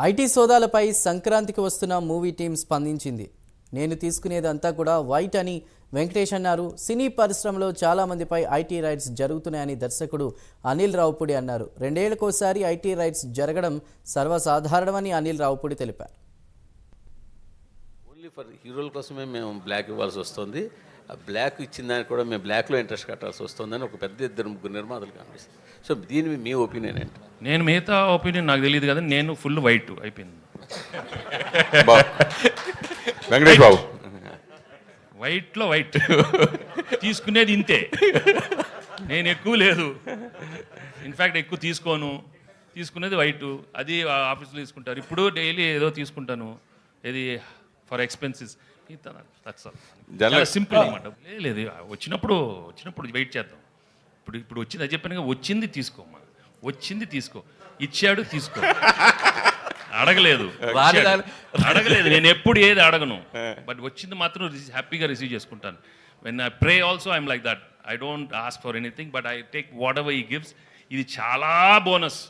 IT సోదాలపై సంక్రాంతికి వస్తున్న movie team స్పందించింది. నేను తీసుకునేదంతా కూడా వైట్ అని వెంకటేష్ అన్నారు. సినీ పరిశ్రమలో చాలా మందిపై ఐటీ రైట్స్ జరుగుతున్నాయని దర్శకుడు అనిల్ రావుపూడి అన్నారు. 2 ఏళ్లకోసారి ఐటీ రైట్స్ జరగడం సర్వసాధారణమని అనిల్ రావుపూడి తెలిపారు. ఓన్లీ ఫర్ హీరోల కోసమే మేము బ్లాక్ ఇవ్వాల్సి వస్తుంది. ఆ బ్లాక్ ఇచ్చిన దానికి కూడా మేము బ్లాక్లో ఇంట్రెస్ట్ కట్టాల్సి వస్తుందని ఒక పెద్ద 2-3 నిర్మాతలు కనిపిస్తుంది. సో దీని మీ ఒపీనియన్ ఏంటి? నేను మిగతా ఒపీనియన్ నాకు తెలియదు కదా, నేను ఫుల్ వైట్ అయిపోయింది. వెంకటేష్ బాబు వైట్లో వైట్ తీసుకునేది ఇంతే, నేను ఎక్కువ లేదు, ఇన్ఫ్యాక్ట్ ఎక్కువ తీసుకునేది వైట్. అది ఆఫీస్లో తీసుకుంటారు. ఇప్పుడు డైలీ ఏదో తీసుకుంటాను, ఇది ఫర్ ఎక్స్పెన్సెస్. సింపుల్ అనమాట. లేదు, వచ్చినప్పుడు వెయిట్ చేద్దాం. ఇప్పుడు వచ్చింది, అది చెప్పాను, వచ్చింది తీసుకోమ్మా, వచ్చింది తీసుకో, ఇచ్చాడు తీసుకో, అడగలేదు. నేను ఎప్పుడు ఏది అడగను, బట్ వచ్చింది మాత్రం హ్యాపీగా రిసీవ్ చేసుకుంటాను. When I pray also I'm like that. I don't ask for anything, but I take whatever he gives. ఇది చాలా bonus.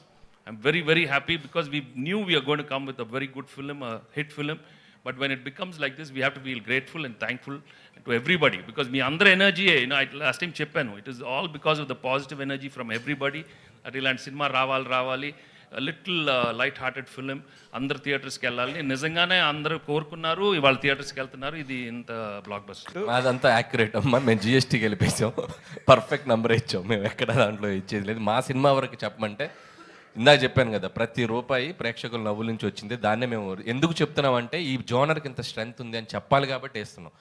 I'm very very happy because we knew we're going to come with a very good film, hit film. But when it becomes like this, we have to feel grateful and thankful to everybody, because me andra energy, last time cheppanu, it is all because of the positive energy from everybody. At ilanti cinema ravali, a little light-hearted film, andru theatres ki ellali. Nijangane andru korukunnaru, ivalu theatres ki veltunnaru. Idi inta blockbuster. అదంతా accurate అమ్మా. మేము జిఎస్టీకి వెళ్ళిపోయాం, perfect number ఇచ్చాం. మేము ఎక్కడ దాంట్లో ఇచ్చేది లేదు. మా సినిమా వరకు చెప్పమంటే ఇందాక చెప్పాను కదా, ప్రతి రూపాయి ప్రేక్షకుల నవ్వుల నుంచి వచ్చింది. దాన్నే మేము ఎందుకు చెప్తున్నామంటే ఈ జోనర్కి ఇంత స్ట్రెంగ్త్ ఉంది అని చెప్పాలి కాబట్టి వేస్తున్నాం.